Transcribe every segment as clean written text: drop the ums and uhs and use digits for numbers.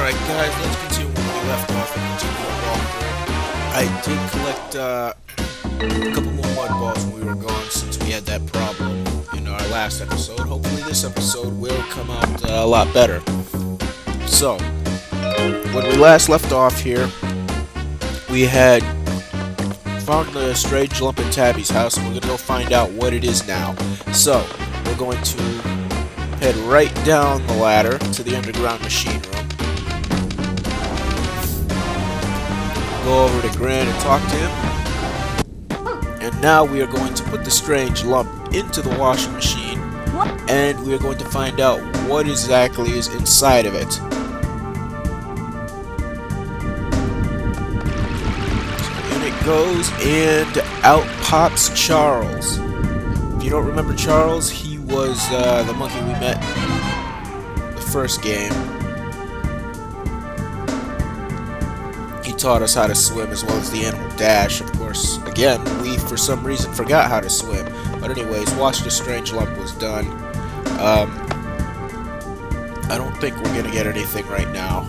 Alright guys, let's continue where we left off and continue our walkthrough. I did collect a couple more mud balls when we were gone since we had that problem in our last episode. Hopefully this episode will come out a lot better. So, when we last left off here, we had found the strange lump in Tabby's house, and we're going to go find out what it is now. So, we're going to head right down the ladder to the underground machine room. Go over to Gran and talk to him. And now we are going to put the strange lump into the washing machine, and we are going to find out what exactly is inside of it. Goes and out pops Charles. If you don't remember Charles, he was the monkey we met in the first game. He taught us how to swim as well as the animal Dash. Of course, again, we for some reason forgot how to swim. But anyways, Watch the Strange Lump was done. I don't think we're gonna get anything right now.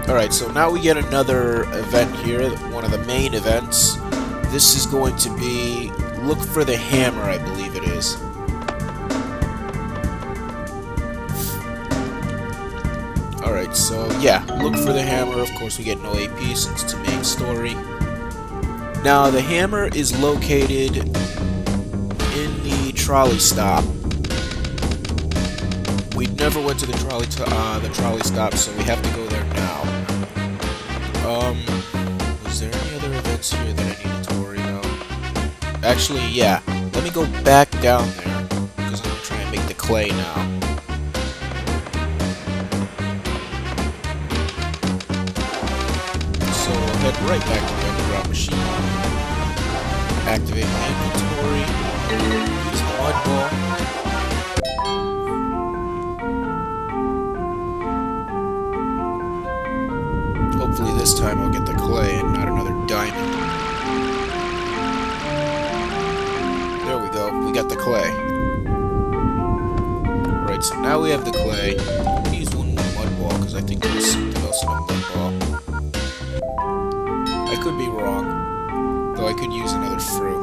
Alright, so now we get another event here, one of the main events. This is going to be look for the hammer, I believe it is. Alright, so yeah, look for the hammer. Of course, we get no AP since it's a main story. Now, the hammer is located in the trolley stop. We never went to the trolley stop, so we have to go there now. Was there any other events here that I needed to worry about? Actually, yeah. Let me go back down there, because I'm going to try and make the clay now. So, I'll head right back to the underground machine. Activate my inventory. Use the mud ball. Hopefully this time I'll get the clay and not another diamond. There we go, we got the clay. Alright, so now we have the clay. Use one more mud ball, because I think there's something else in a mud ball. I could be wrong, though I could use another fruit.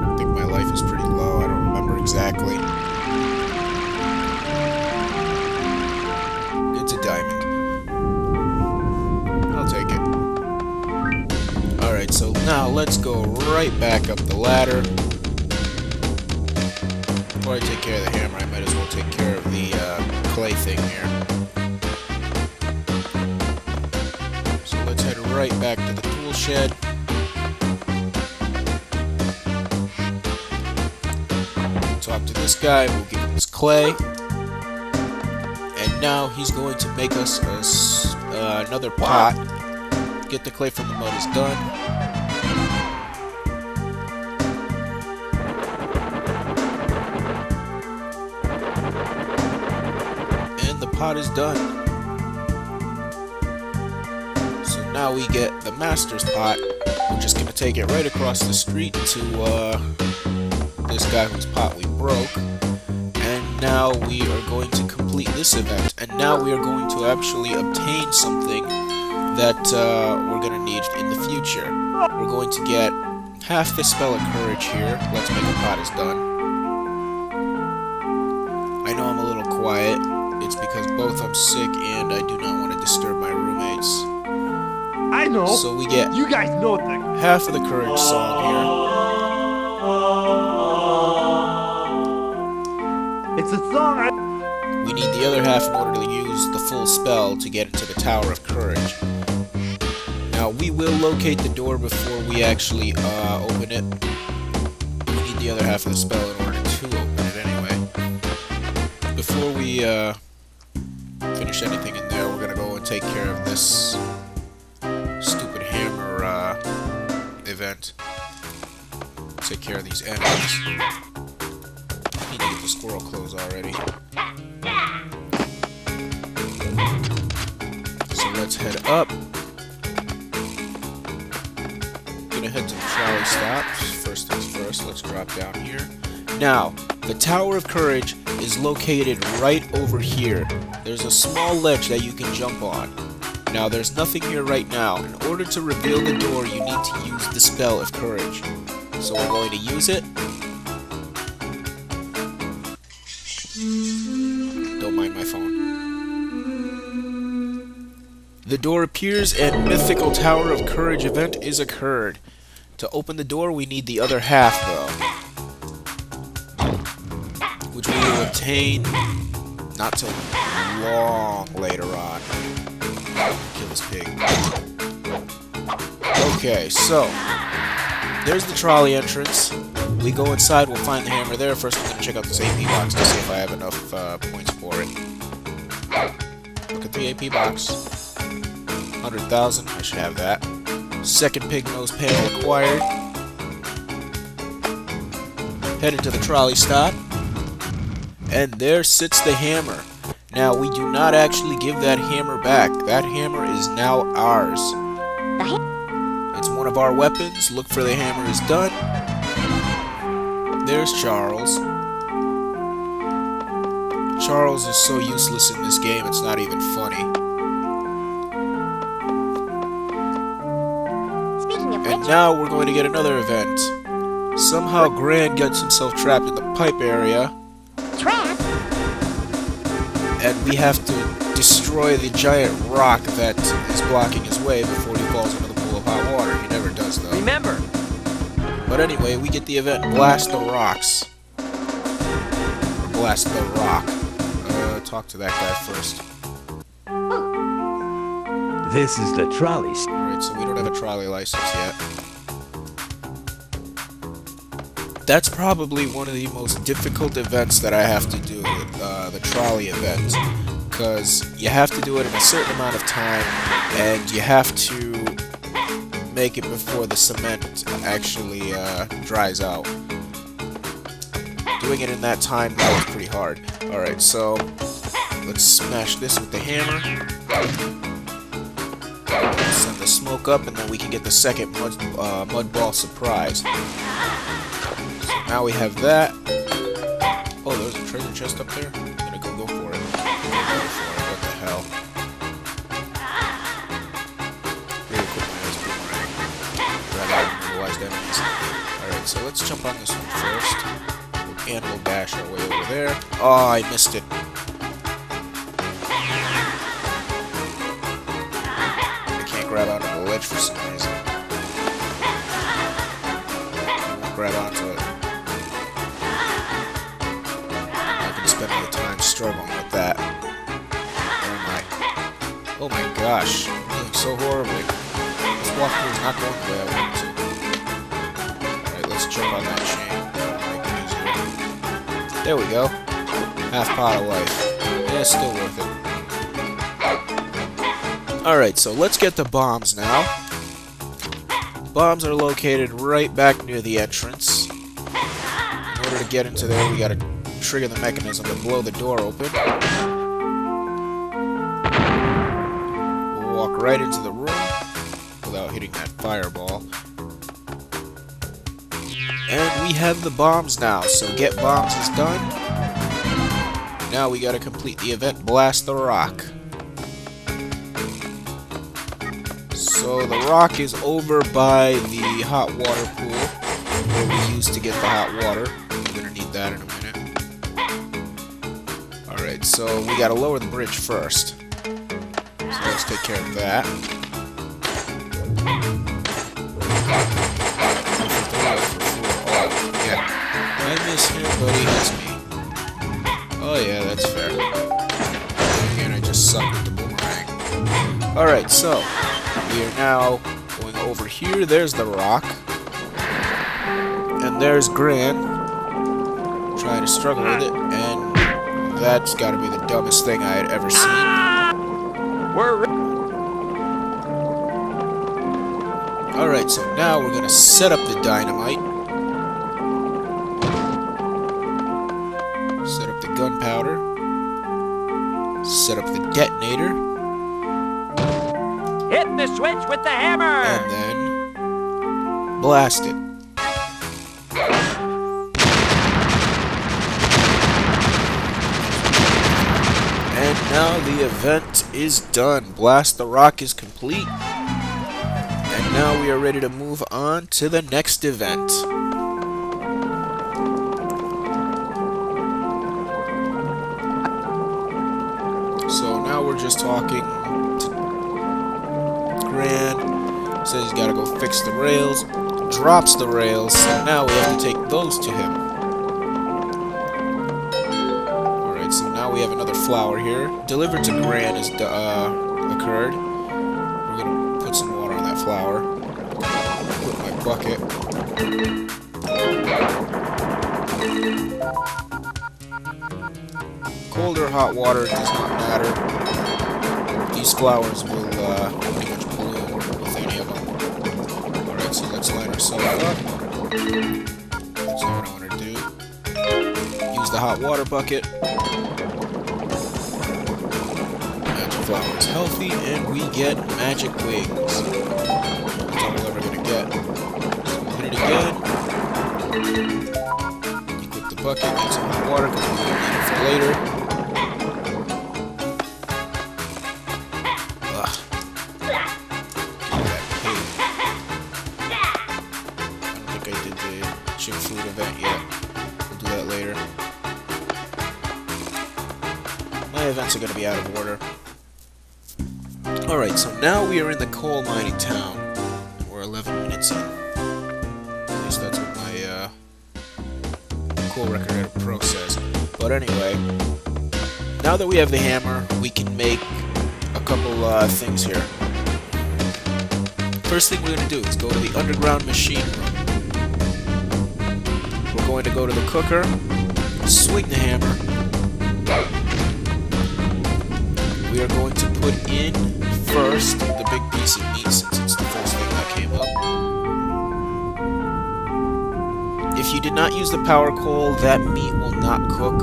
I think my life is pretty low, I don't remember exactly. It's a diamond. Alright, so now let's go right back up the ladder. Before I take care of the hammer, I might as well take care of the clay thing here. So let's head right back to the tool shed. Talk to this guy, we'll give him his clay. And now he's going to make us another pot. Get the clay from the mud is done. And the pot is done. So now we get the master's pot. We're just gonna take it right across the street to this guy whose pot we broke. And now we are going to complete this event. And now we are going to actually obtain something that we're going to need in the future. We're going to get half the spell of courage here. Let's make a pot is done. I know I'm a little quiet. It's because both I'm sick and I do not want to disturb my roommates. I know. So we get you guys know things. Half of the courage song here. It's a song We need the other half in order to use the full spell to get into the Tower of Courage. Now, we will locate the door before we actually open it. We need the other half of the spell in order to open it anyway. Before we finish anything in there, we're going to go and take care of this stupid hammer event. Take care of these enemies. I need to get the squirrel clothes already. So let's head up. Gonna head to the trolley stops first things first, let's drop down here. Now, the Tower of Courage is located right over here. There's a small ledge that you can jump on. Now, there's nothing here right now. In order to reveal the door, you need to use the spell of Courage. So we're going to use it. Don't mind my phone. The door appears and mythical Tower of Courage event is occurred. To open the door, we need the other half, though. Which we will obtain not till long later on. Kill this pig. Okay, so there's the trolley entrance. We go inside, we'll find the hammer there. First, I'm going to check out this AP box to see if I have enough points for it. Look at the AP box. 100,000, I should have that. Second pig nose panel acquired. Head into the trolley stop. And there sits the hammer. Now, we do not actually give that hammer back. That hammer is now ours. It's one of our weapons. Look for the hammer is done. There's Charles. Charles is so useless in this game, it's not even funny. And now we're going to get another event. Somehow Gran gets himself trapped in the pipe area. And we have to destroy the giant rock that is blocking his way before he falls into the pool of hot water. He never does, though. Remember. But anyway, we get the event Blast the Rocks. Or Blast the Rock. Talk to that guy first. This is the trolley. Alright, so we don't have a trolley license yet. That's probably one of the most difficult events that I have to do, the trolley event. Because you have to do it in a certain amount of time, and you have to make it before the cement actually dries out. Doing it in that time, that was pretty hard. Alright, so let's smash this with the hammer. Send the smoke up, and then we can get the second mud ball surprise. Now we have that. Oh, there's a treasure chest up there. I'm gonna go for it. What the hell? Really quick, my eyes boomerang. Grab out immobilized enemies. Alright, so let's jump on this one first. And we'll dash our way over there. Oh, I missed it. I can't grab onto the ledge for some reason. I won't grab onto it. Spend all the time struggling with that. Oh my gosh, I'm doing so horribly. This walkthrough is not going the way I want it to. Alright, let's jump on that chain. Make it easier. There we go. Half pot of life. Yeah, still worth it. Alright, so let's get the bombs now. Bombs are located right back near the entrance. In order to get into there, we gotta trigger the mechanism to blow the door open. We'll walk right into the room without hitting that fireball. And we have the bombs now, so get bombs is done. Now we gotta complete the event Blast the Rock. So the rock is over by the hot water pool, where we used to get the hot water. We're gonna need that in a minute. Alright, so we gotta lower the bridge first. So let's take care of that. Oh, yeah. I miss him, but he has me. Oh yeah, that's fair. Again, I just suck with the boomerang. Alright, so we are now going over here. There's the rock. And there's Gran trying to struggle with it, and that's gotta be the dumbest thing I had ever seen. Alright, so now we're gonna set up the dynamite. Set up the gunpowder. Set up the detonator. Hit the switch with the hammer! And then blast it. now the event is done. Blast the Rock is complete. And now we are ready to move on to the next event. So now we're just talking to Gran. Says he's gotta go fix the rails. Drops the rails. So now we have to take those to him. Alright, so now we have another flower here. Delivered to Gran has occurred. We're gonna put some water on that flower. Put my bucket. Cold or hot water, it does not matter. These flowers will pretty much bloom with any of them. Alright, so let's line ourselves up. That's not what I want to do. Use the hot water bucket. Magic flower is healthy, and we get magic wings. That's all we're ever going to get. So we'll hit it again. Equip the bucket, get some hot water because we're going to need it for later. My events are going to be out of order. Alright, so now we are in the coal mining town. We're 11 minutes in. At least that's what my coal record at pro says. But anyway, now that we have the hammer, we can make a couple things here. First thing we're going to do is go to the underground machine room. We're going to go to the cooker, swing the hammer. We are going to put in first the big piece of meat since it's the first thing that came up. If you did not use the power coal, that meat will not cook.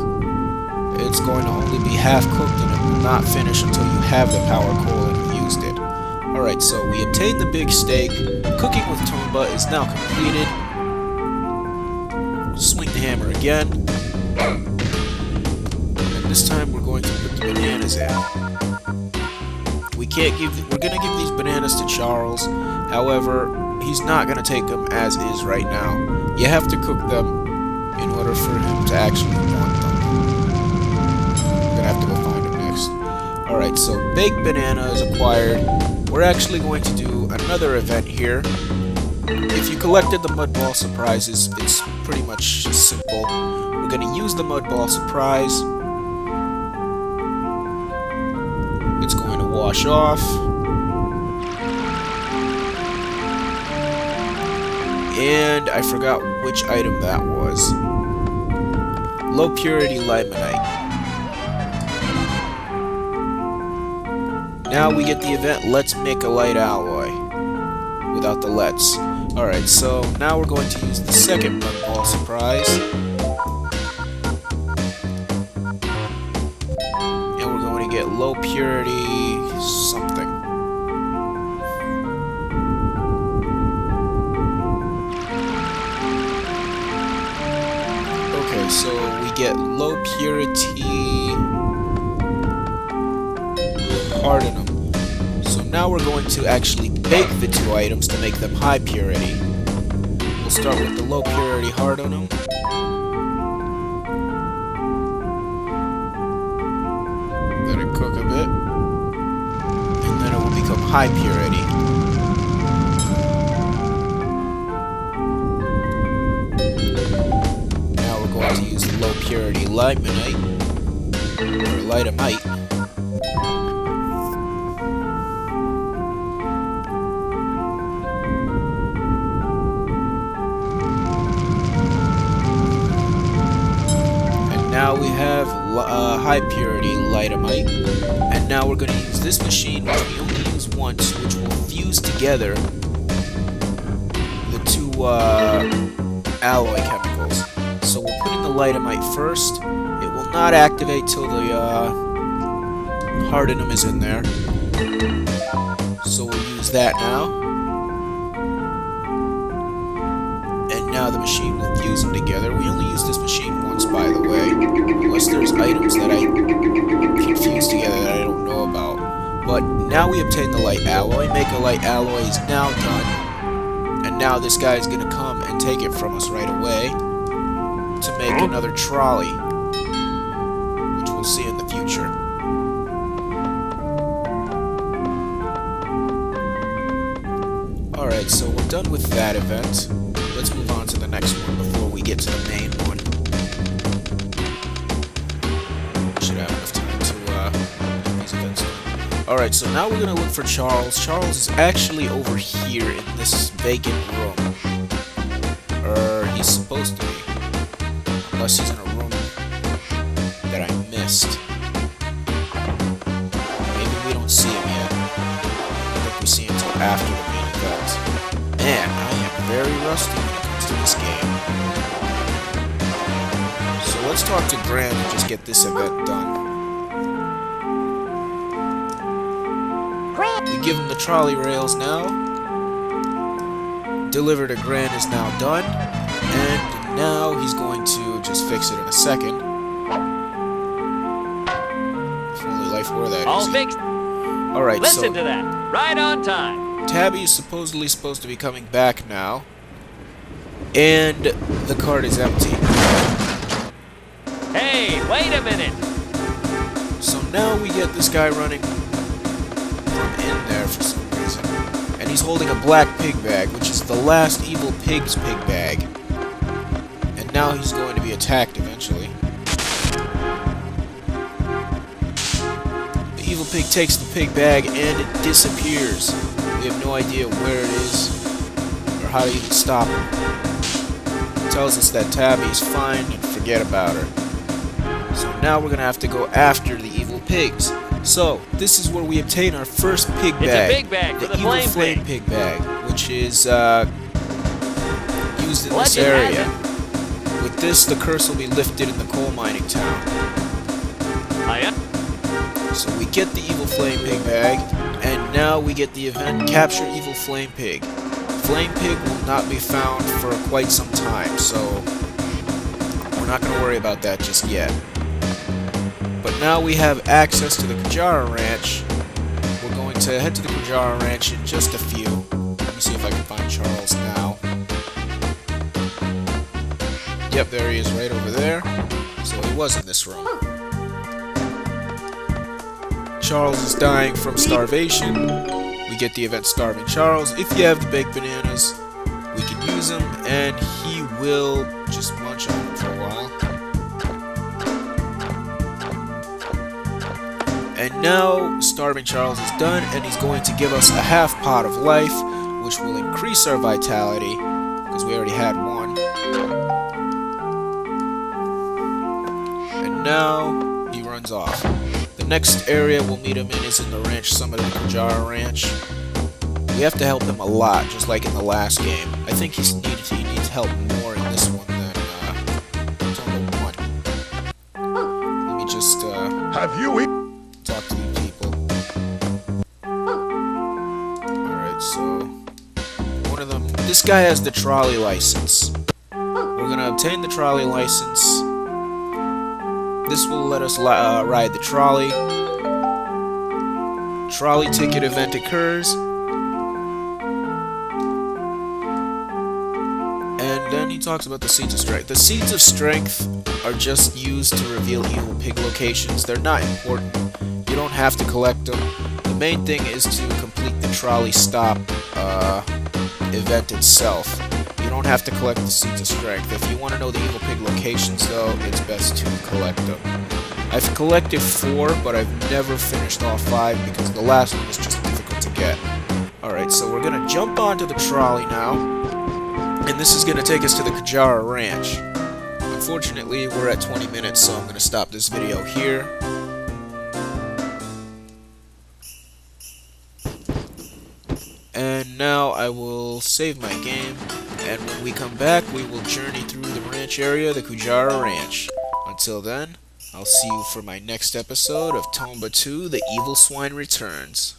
It's going to only be half cooked and it will not finish until you have the power coal and have used it. Alright, so we obtained the big steak. Cooking with tomba is now completed. Swing the hammer again. And this time we're going to put the bananas in. We're gonna give these bananas to Charles. However, he's not gonna take them as is right now. You have to cook them in order for him to actually want them. I'm gonna have to go find him next. Alright, so baked banana is acquired. We're actually going to do another event here. If you collected the mud ball surprises, it's pretty much simple. We're gonna use the mud ball surprise. It's going to wash off. And I forgot which item that was. Low purity limonite. Now we get the event, let's make a light alloy. Without the let's. Alright, so now we're going to use the second mud ball surprise. Get low purity something. Okay, so we get low purity hardinum. So now we're going to actually bake the two items to make them high purity. We'll start with the low purity hardinum. Let it cook a bit, and then it will become high purity. Now we're going to use low purity limonite, or litamite. And now we have high purity litamite, and now we're going to use this machine, which we only use once, which will fuse together the two alloy chemicals. So we'll put in the litamite first. It will not activate till the hardinum is in there. So we'll use that now. And now the machine will fuse them together. We only use this machine once, by the way, unless there's items that I can fuse together. together that I don't know about. But now we obtain the light alloy. Make a light alloy is now done. And now this guy is going to come and take it from us right away to make another trolley, which we'll see in the future. Alright, so we're done with that event. Let's move on to the next one before we get to the main one. Should have enough time to get these events done. Alright, so now we're going to look for Charles. Charles is actually over here in this vacant room. He's supposed to be. Unless he's in a room that I missed. Maybe we don't see him yet. I think we see him until after the main event. Man, I am very rusty when it comes to this game. So let's talk to Gran and just get this event done. We give him the trolley rails now. Deliver to Gran is now done. And now he's going to just fix it in a second. If only life were that All easy. fixed. Alright, so Listen to that. Right on time. Tabby is supposedly supposed to be coming back now. And the cart is empty. Hey, wait a minute. So now we get this guy running from in there for some reason. And he's holding a black pig bag, which is the last evil pig's pig bag. And now he's going to be attacked eventually. The evil pig takes the pig bag and it disappears. We have no idea where it is or how to even stop it. It tells us that Tabby is fine and forget about her. So now we're going to have to go after the evil pigs. So, this is where we obtain our first pig bag. It's a big bag for the evil flame pig bag, which is used in this Legend area. has With this, the curse will be lifted in the coal mining town. So we get the evil flame pig bag, and now we get the event Capture Evil Flame Pig. Flame Pig will not be found for quite some time, so we're not going to worry about that just yet. But now we have access to the Kujara Ranch. We're going to head to the Kujara Ranch in just a few. Let me see if I can find Charles now. Yep, there he is right over there. So he was in this room. Charles is dying from starvation. We get the event Starving Charles. If you have the baked bananas, we can use him, and he will just munch on them for a while. And now, Starving Charles is done, and he's going to give us a half pot of life, which will increase our vitality, because we already had one. And now, he runs off. The next area we'll meet him in is in the ranch summit of the Kujara Ranch. We have to help him a lot, just like in the last game. I think he needs help more in this one than Tomba 1. Let me just Have you talk to these people. Alright, so one of them. This guy has the trolley license. We're gonna obtain the trolley license. This will let us ride the trolley. Trolley ticket event occurs. And then he talks about the Seeds of Strength. The Seeds of Strength are just used to reveal evil pig locations. They're not important. You don't have to collect them. The main thing is to complete the trolley stop event itself. You don't have to collect the Seeds of Strength. If you want to know the evil pig locations, though, it's best to collect them. I've collected 4, but I've never finished all 5 because the last one was just difficult to get. Alright, so we're going to jump onto the trolley now, and this is going to take us to the Kujara Ranch. Unfortunately, we're at 20 minutes, so I'm going to stop this video here. And now I will save my game, and when we come back, we will journey through the ranch area, the Kujara Ranch. Until then, I'll see you for my next episode of Tomba 2, The Evil Swine Returns.